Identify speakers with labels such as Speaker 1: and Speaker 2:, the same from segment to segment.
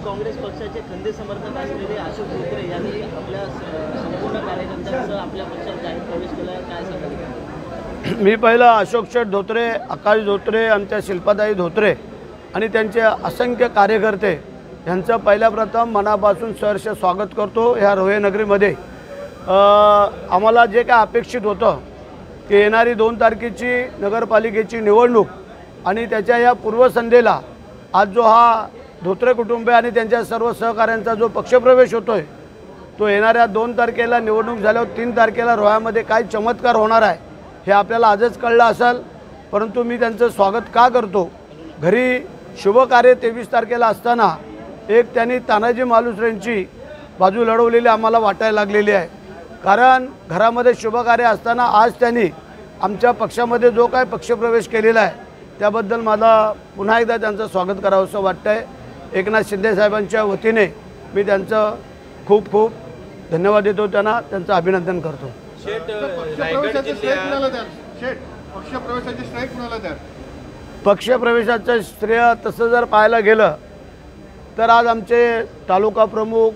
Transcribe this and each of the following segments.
Speaker 1: काँग्रेस पक्षाचे खंदे समर्थक असलेले अशोक धोत्रे यांनी आपल्या संपूर्ण कार्यकर्त्यांसह आपल्या पक्षात जाहीर प्रवेश केला, काय सांगाल?
Speaker 2: मी पहिला अशोक शेठ धोत्रे, आकाश धोत्रे, आमच्या शिल्पाताई धोत्रे आणि त्यांचे असंख्य कार्यकर्ते यांचं पहिल्या प्रथम मनापासून सहर्ष स्वागत करतो ह्या रोहे नगरीमध्ये। आम्हाला जे काय अपेक्षित होतं की येणारी 2 तारखेची नगरपालिकेची निवडणूक आणि त्याच्या या पूर्वसंध्येला आज जो हा धोत्रे कुटुंब आणि त्यांच्या सर्व सहकाऱ्यांचा जो पक्षप्रवेश होतोय तो येणाऱ्या 2 तारखेला निवडणूक झाल्यावर 3 तारखेला रोह्यामध्ये काय चमत्कार होणार आहे हे आपल्याला आजच कळलं असेल। परंतु मी त्यांचं स्वागत का करतो, घरी शुभकार्य 23 तारखेला असताना एक त्यांनी तानाजी मालुसरेंची बाजू लढवलेली आम्हाला वाटायला लागलेली आहे। कारण घरामध्ये शुभकार्य असताना आज त्यांनी आमच्या पक्षामध्ये जो काय पक्षप्रवेश केलेला आहे त्याबद्दल मला पुन्हा एकदा त्यांचं स्वागत करावं असं वाटतंय। एकनाथ शिंदे साहेबांच्या वतीने मी त्यांचं खूप खूप धन्यवाद देतो, त्यांचं अभिनंदन करतो। पक्षप्रवेशाचं श्रेय तसं जर पाहायला गेलं तर आज आमचे तालुका प्रमुख,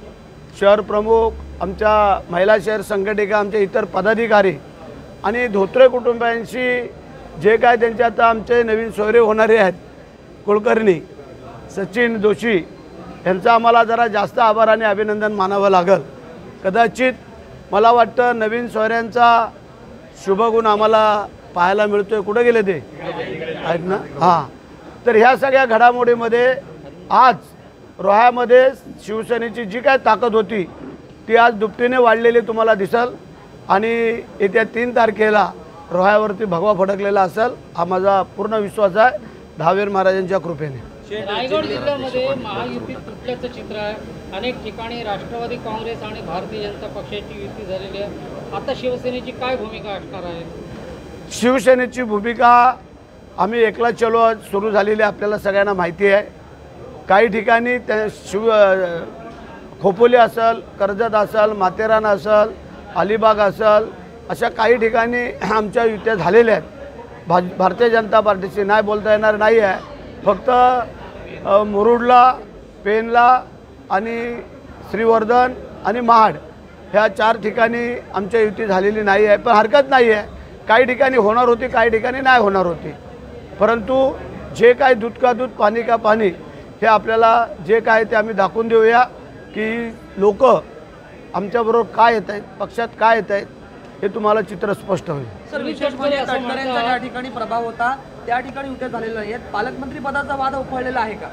Speaker 2: शहर प्रमुख, आमच्या महिला शहर संघटिका, आमचे इतर पदाधिकारी आणि धोत्रे कुटुंबियांशी जे काय त्यांचे आता आमचे नवीन सोयरे होणारे आहेत कुलकर्णी सचिन जोशी यांचा आम्हाला जरा जास्त आभार आणि अभिनंदन मानावं लागेल। कदाचित मला वाटतं नवीन सोयऱ्यांचा शुभगुण आम्हाला पाहायला मिळतोय। कुठे गेले ते आहेत ना? हां, तर ह्या सगळ्या घडामोडीमध्ये आज रोह्यामध्ये शिवसेनेची जी काय ताकद होती ती आज दुपटीने वाढलेली तुम्हाला दिसेल आणि येत्या 3 तारखेला रोह्यावरती भगवा फडकलेला असेल हा माझा पूर्ण विश्वास आहे, दहावीर महाराजांच्या कृपेने।
Speaker 3: रायगड जिल्ह्यामध्ये महायुती तुटल्याचं चित्र आहे। अनेक ठिकाणी राष्ट्रवादी काँग्रेस आणि भारतीय जनता पक्षाची युती झालेली आहे। आता शिवसेनेची काय भूमिका असणार आहे?
Speaker 2: शिवसेनेची भूमिका आम्ही एकला चलो सुरू झालेली आपल्याला सगळ्यांना माहिती आहे। काही ठिकाणी त्या खोपोली असेल, कर्जत असेल, माथेरान असेल, अलिबाग असेल, अशा काही ठिकाणी आमच्या युत्या झालेल्या आहेत। भारतीय जनता पार्टीशी नाही बोलता येणार नाही आहे। फक्त मुरुडला, पेनला आणि श्रीवर्धन आणि महाड ह्या 4 ठिकाणी आमच्या युती झालेली नाही आहे। पण हरकत नाही आहे, काही ठिकाणी होणार होती, काही ठिकाणी नाही होणार होती। परंतु जे काय दूध का दूध पाणी का पाणी हे आपल्याला जे काय ते आम्ही दाखवून देऊया की लोक आमच्याबरोबर काय येत आहेत, पक्षात काय येत आहेत हे तुम्हाला चित्र स्पष्ट होईल।
Speaker 4: सर, विशेष म्हणजे तटकरेंचा ज्या ठिकाणी प्रभाव होता त्या ठिकाणी युत्या झालेल्या आहेत। पालकमंत्री पदाचा वाद उफाळलेला आहे का?